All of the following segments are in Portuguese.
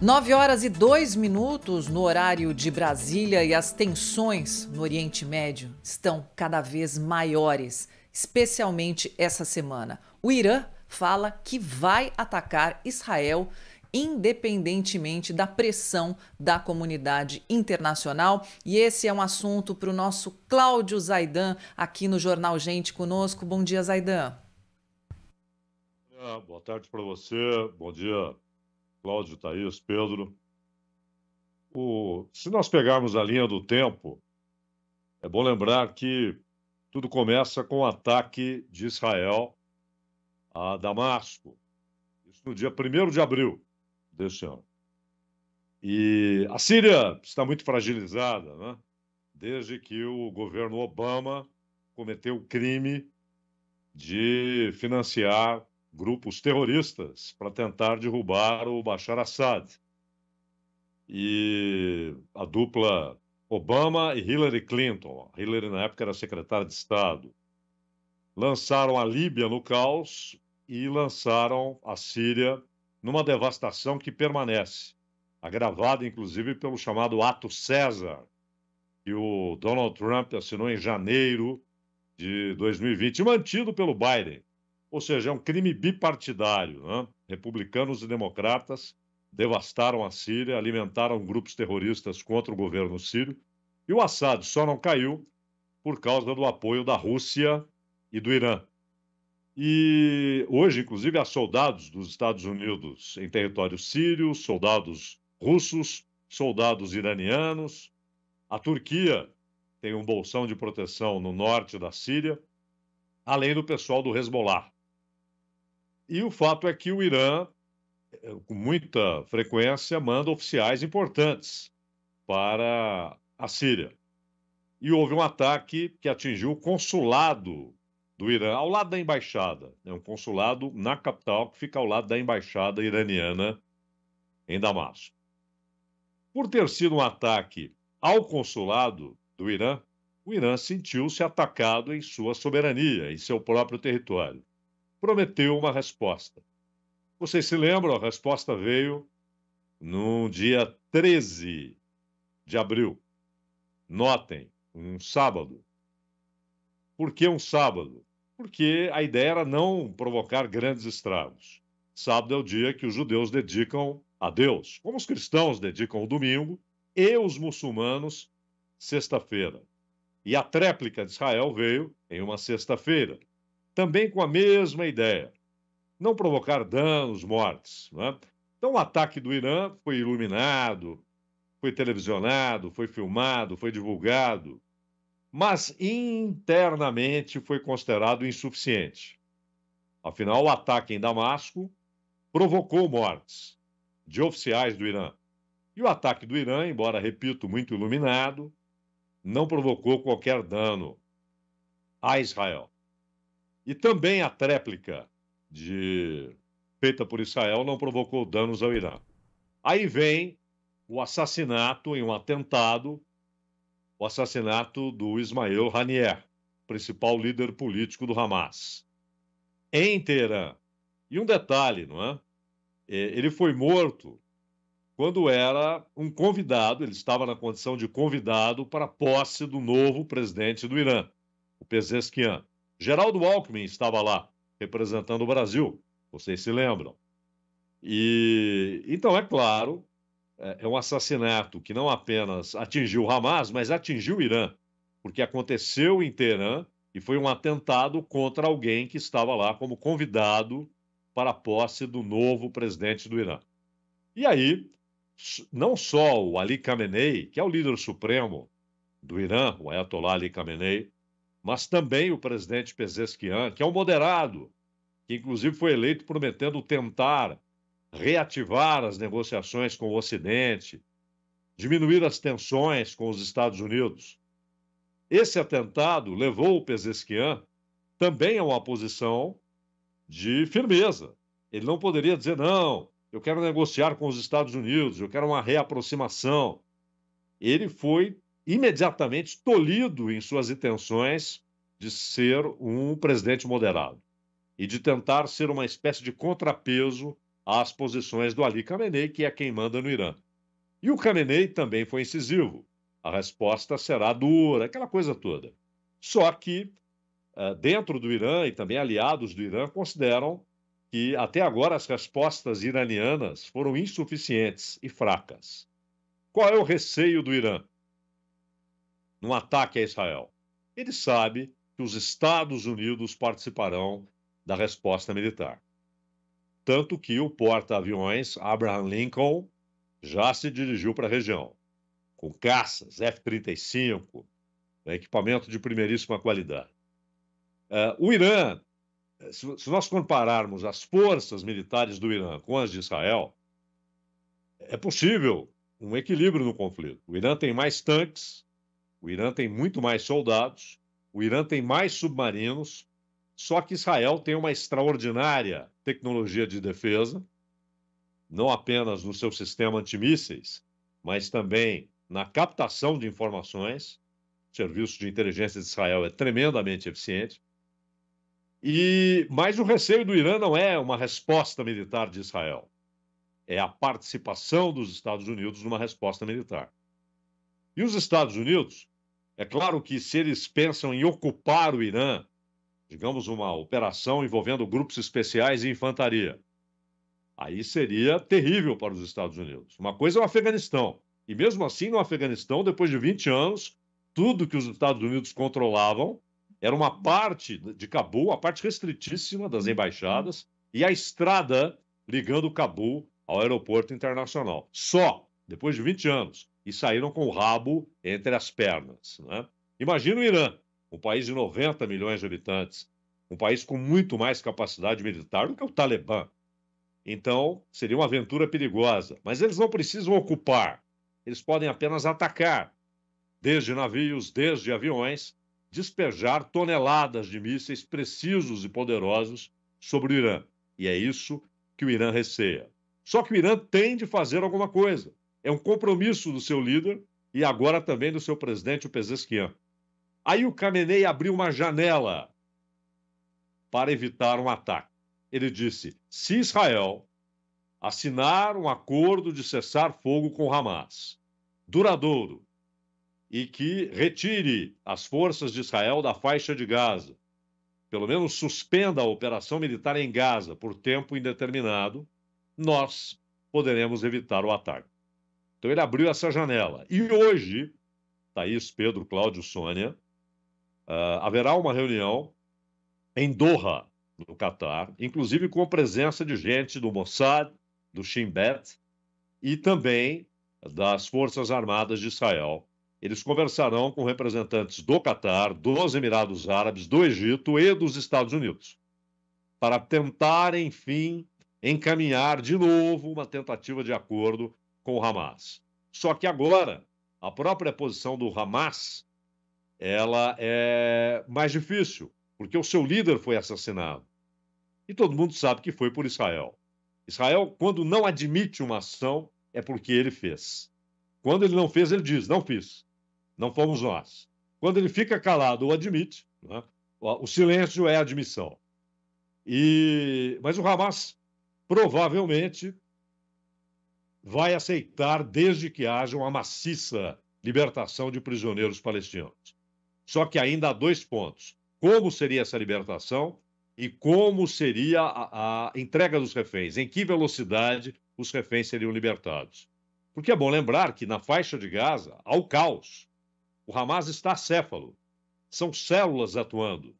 9h02 no horário de Brasília e as tensões no Oriente Médio estão cada vez maiores, especialmente essa semana. O Irã fala que vai atacar Israel independentemente da pressão da comunidade internacional. E esse é um assunto para o nosso Cláudio Zaidan, aqui no Jornal Gente conosco. Bom dia, Zaidan. Boa tarde para você. Bom dia, Cláudio, Thaís, Pedro. Se nós pegarmos a linha do tempo, é bom lembrar que tudo começa com o ataque de Israel a Damasco. Isso no dia 1º de abril deste ano. E a Síria está muito fragilizada, né? Desde que o governo Obama cometeu o crime de financiar grupos terroristas para tentar derrubar o Bashar Assad. E a dupla Obama e Hillary Clinton, Hillary na época era secretária de Estado, lançaram a Líbia no caos e lançaram a Síria numa devastação que permanece, agravada inclusive pelo chamado Ato César, que o Donald Trump assinou em janeiro de 2020, mantido pelo Biden. Ou seja, é um crime bipartidário, né? Republicanos e democratas devastaram a Síria, alimentaram grupos terroristas contra o governo sírio, e o Assad só não caiu por causa do apoio da Rússia e do Irã. E hoje, inclusive, há soldados dos Estados Unidos em território sírio, soldados russos, soldados iranianos. A Turquia tem um bolsão de proteção no norte da Síria, além do pessoal do Hezbollah. E o fato é que o Irã, com muita frequência, manda oficiais importantes para a Síria. E houve um ataque que atingiu o consulado do Irã, ao lado da embaixada. É um consulado na capital que fica ao lado da embaixada iraniana em Damasco. Por ter sido um ataque ao consulado do Irã, o Irã sentiu-se atacado em sua soberania, em seu próprio território. Prometeu uma resposta. Vocês se lembram? A resposta veio no dia 13 de abril. Notem, um sábado. Por que um sábado? Porque a ideia era não provocar grandes estragos. Sábado é o dia que os judeus dedicam a Deus, como os cristãos dedicam o domingo e os muçulmanos sexta-feira. E a tréplica de Israel veio em uma sexta-feira, também com a mesma ideia, não provocar danos, mortes. Né? Então, o ataque do Irã foi iluminado, foi televisionado, foi filmado, foi divulgado, mas internamente foi considerado insuficiente. Afinal, o ataque em Damasco provocou mortes de oficiais do Irã. E o ataque do Irã, embora, repito, muito iluminado, não provocou qualquer dano a Israel. E também a tréplica feita por Israel não provocou danos ao Irã. Aí vem o assassinato em um atentado, o assassinato do Ismael Haniyeh, principal líder político do Hamas, em Teherã. E um detalhe, não é? Ele foi morto quando era um convidado, ele estava na condição de convidado para a posse do novo presidente do Irã, o Pezeshkian. Geraldo Alckmin estava lá, representando o Brasil, vocês se lembram. E então, é claro, é um assassinato que não apenas atingiu o Hamas, mas atingiu o Irã, porque aconteceu em Teherã e foi um atentado contra alguém que estava lá como convidado para a posse do novo presidente do Irã. E aí, não só o Ali Khamenei, que é o líder supremo do Irã, o Ayatollah Ali Khamenei, mas também o presidente Pezeshkian, que é um moderado, que inclusive foi eleito prometendo tentar reativar as negociações com o Ocidente, diminuir as tensões com os Estados Unidos. Esse atentado levou o Pezeshkian também a uma posição de firmeza. Ele não poderia dizer, não, eu quero negociar com os Estados Unidos, eu quero uma reaproximação. Ele foi imediatamente tolhido em suas intenções de ser um presidente moderado e de tentar ser uma espécie de contrapeso às posições do Ali Khamenei, que é quem manda no Irã. E o Khamenei também foi incisivo. A resposta será dura, aquela coisa toda. Só que, dentro do Irã e também aliados do Irã consideram que até agora as respostas iranianas foram insuficientes e fracas. Qual é o receio do Irã num ataque a Israel? Ele sabe que os Estados Unidos participarão da resposta militar. Tanto que o porta-aviões Abraham Lincoln já se dirigiu para a região, com caças F-35, equipamento de primeiríssima qualidade. O Irã, se nós compararmos as forças militares do Irã com as de Israel, é possível um equilíbrio no conflito. O Irã tem mais tanques, o Irã tem muito mais soldados, o Irã tem mais submarinos, só que Israel tem uma extraordinária tecnologia de defesa, não apenas no seu sistema antimísseis, mas também na captação de informações. O serviço de inteligência de Israel é tremendamente eficiente. Mas o receio do Irã não é uma resposta militar de Israel, é a participação dos Estados Unidos numa resposta militar. E os Estados Unidos, é claro que se eles pensam em ocupar o Irã, digamos uma operação envolvendo grupos especiais e infantaria, aí seria terrível para os Estados Unidos. Uma coisa é o Afeganistão. E mesmo assim, no Afeganistão, depois de 20 anos, tudo que os Estados Unidos controlavam era uma parte de Cabul, a parte restritíssima das embaixadas, e a estrada ligando Cabul ao aeroporto internacional. Só, depois de 20 anos. E saíram com o rabo entre as pernas. Né? Imagina o Irã, um país de 90 milhões de habitantes, um país com muito mais capacidade militar do que o Talibã. Então, seria uma aventura perigosa. Mas eles não precisam ocupar. Eles podem apenas atacar, desde navios, desde aviões, despejar toneladas de mísseis precisos e poderosos sobre o Irã. E é isso que o Irã receia. Só que o Irã tem de fazer alguma coisa. É um compromisso do seu líder e agora também do seu presidente, o Pezeshkian. Aí o Khamenei abriu uma janela para evitar um ataque. Ele disse: se Israel assinar um acordo de cessar-fogo com Hamas, duradouro, e que retire as forças de Israel da faixa de Gaza, pelo menos suspenda a operação militar em Gaza por tempo indeterminado, nós poderemos evitar o ataque. Então ele abriu essa janela. E hoje, Thaís, Pedro, Cláudio, Sônia, haverá uma reunião em Doha, no Catar, inclusive com a presença de gente do Mossad, do Shin Bet e também das Forças Armadas de Israel. Eles conversarão com representantes do Catar, dos Emirados Árabes, do Egito e dos Estados Unidos, para tentar, enfim, encaminhar de novo uma tentativa de acordo com o Hamas. Só que agora, a própria posição do Hamas, ela é mais difícil, porque o seu líder foi assassinado. E todo mundo sabe que foi por Israel. Israel, quando não admite uma ação, é porque ele fez. Quando ele não fez, ele diz: não fiz, não fomos nós. Quando ele fica calado ou admite, né, o silêncio é admissão. Mas o Hamas provavelmente vai aceitar desde que haja uma maciça libertação de prisioneiros palestinos. Só que ainda há dois pontos. Como seria essa libertação e como seria a entrega dos reféns? Em que velocidade os reféns seriam libertados? Porque é bom lembrar que na faixa de Gaza há o caos. O Hamas está acéfalo. São células atuando.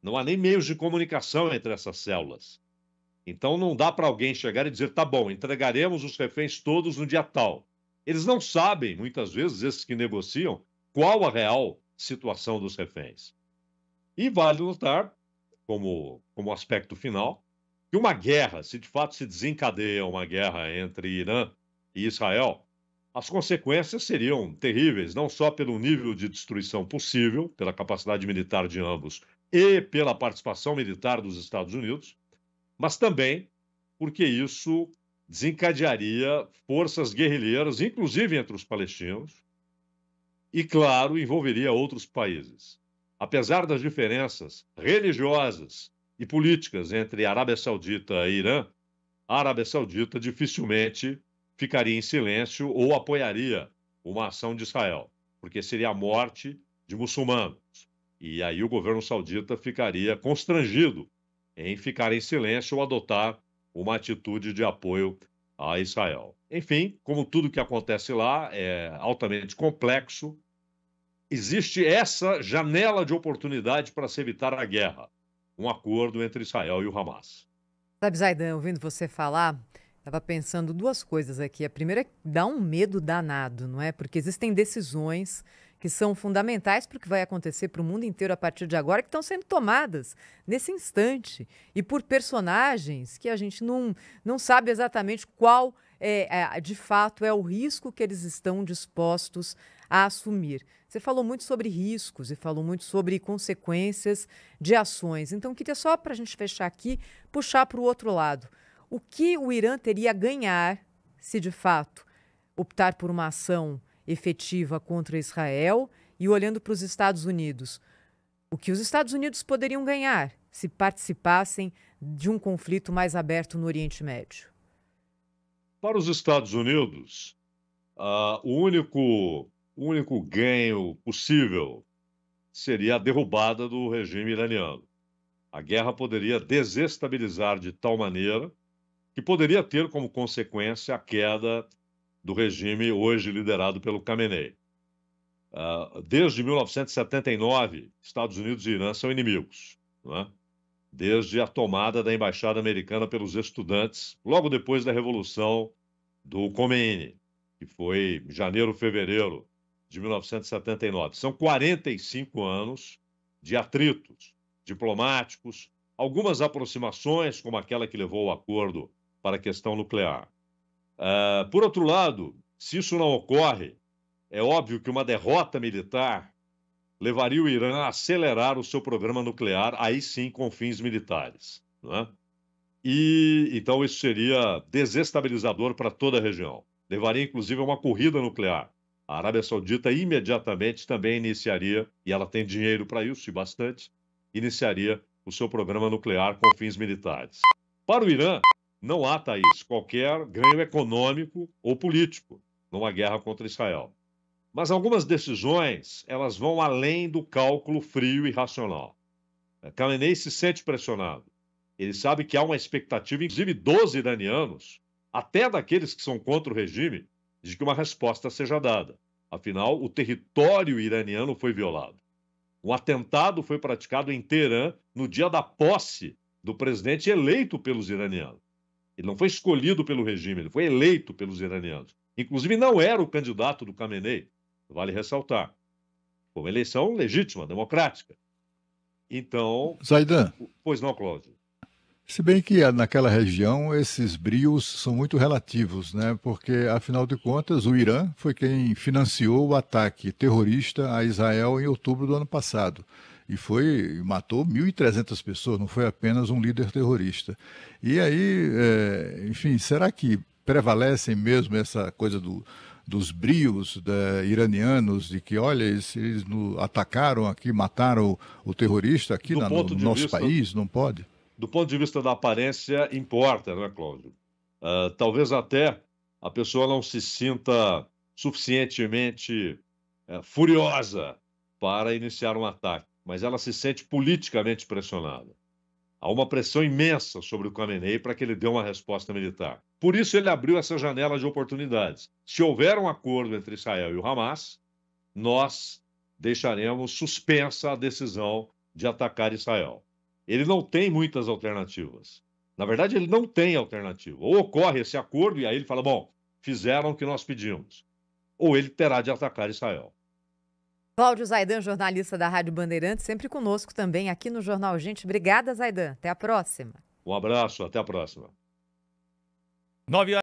Não há nem meios de comunicação entre essas células. Então não dá para alguém chegar e dizer: tá bom, entregaremos os reféns todos no dia tal. Eles não sabem, muitas vezes, esses que negociam, qual a real situação dos reféns. E vale notar, como aspecto final, que uma guerra, se de fato se desencadeia uma guerra entre Irã e Israel, as consequências seriam terríveis, não só pelo nível de destruição possível, pela capacidade militar de ambos e pela participação militar dos Estados Unidos, mas também porque isso desencadearia forças guerrilheiras, inclusive entre os palestinos, e, claro, envolveria outros países. Apesar das diferenças religiosas e políticas entre Arábia Saudita e Irã, a Arábia Saudita dificilmente ficaria em silêncio ou apoiaria uma ação de Israel, porque seria a morte de muçulmanos. E aí o governo saudita ficaria constrangido em ficar em silêncio ou adotar uma atitude de apoio a Israel. Enfim, como tudo que acontece lá é altamente complexo, existe essa janela de oportunidade para se evitar a guerra, um acordo entre Israel e o Hamas. Sabe, Zaidan, ouvindo você falar, estava pensando duas coisas aqui. A primeira é que dá um medo danado, não é? Porque existem decisões que são fundamentais para o que vai acontecer para o mundo inteiro a partir de agora, que estão sendo tomadas nesse instante. E por personagens que a gente não sabe exatamente qual de fato é o risco que eles estão dispostos a assumir. Você falou muito sobre riscos e falou muito sobre consequências de ações. Então, queria só, para a gente fechar aqui, puxar para o outro lado. O que o Irã teria a ganhar se, de fato, optar por uma ação efetiva contra Israel? E olhando para os Estados Unidos, o que os Estados Unidos poderiam ganhar se participassem de um conflito mais aberto no Oriente Médio? Para os Estados Unidos, o único ganho possível seria a derrubada do regime iraniano. A guerra poderia desestabilizar de tal maneira que poderia ter como consequência a queda do regime hoje liderado pelo Khamenei. Desde 1979, Estados Unidos e Irã são inimigos, não é? Desde a tomada da embaixada americana pelos estudantes, logo depois da Revolução do Khomeini, que foi em janeiro, fevereiro de 1979. São 45 anos de atritos diplomáticos, algumas aproximações, como aquela que levou ao acordo para a questão nuclear. Por outro lado, se isso não ocorre, é óbvio que uma derrota militar levaria o Irã a acelerar o seu programa nuclear, aí sim com fins militares, não é? E então isso seria desestabilizador para toda a região. Levaria inclusive a uma corrida nuclear. A Arábia Saudita imediatamente também iniciaria, e ela tem dinheiro para isso e bastante, iniciaria o seu programa nuclear com fins militares. Para o Irã, não há, Thaís, qualquer ganho econômico ou político numa guerra contra Israel. Mas algumas decisões, elas vão além do cálculo frio e racional. Khamenei se sente pressionado. Ele sabe que há uma expectativa, inclusive dos iranianos, até daqueles que são contra o regime, de que uma resposta seja dada. Afinal, o território iraniano foi violado. Um atentado foi praticado em Teherã no dia da posse do presidente eleito pelos iranianos. Ele não foi escolhido pelo regime, ele foi eleito pelos iranianos. Inclusive, não era o candidato do Khamenei, vale ressaltar. Foi uma eleição legítima, democrática. Então... Zaidan. Pois não, Cláudio. Se bem que naquela região esses brios são muito relativos, né? Porque, afinal de contas, o Irã foi quem financiou o ataque terrorista a Israel em outubro do ano passado. E matou 1.300 pessoas, não foi apenas um líder terrorista. E aí, enfim, será que prevalecem mesmo essa coisa dos brios iranianos, de que, olha, eles atacaram aqui, mataram o terrorista aqui no nosso país, não pode? Do ponto de vista da aparência, importa, não é, Cláudio? Talvez até a pessoa não se sinta suficientemente furiosa para iniciar um ataque, mas ela se sente politicamente pressionada. Há uma pressão imensa sobre o Khamenei para que ele dê uma resposta militar. Por isso ele abriu essa janela de oportunidades. Se houver um acordo entre Israel e o Hamas, nós deixaremos suspensa a decisão de atacar Israel. Ele não tem muitas alternativas. Na verdade, ele não tem alternativa. Ou ocorre esse acordo e aí ele fala, bom, fizeram o que nós pedimos. Ou ele terá de atacar Israel. Cláudio Zaidan, jornalista da Rádio Bandeirantes, sempre conosco também aqui no Jornal Gente. Obrigada, Zaidan. Até a próxima. Um abraço, até a próxima. 9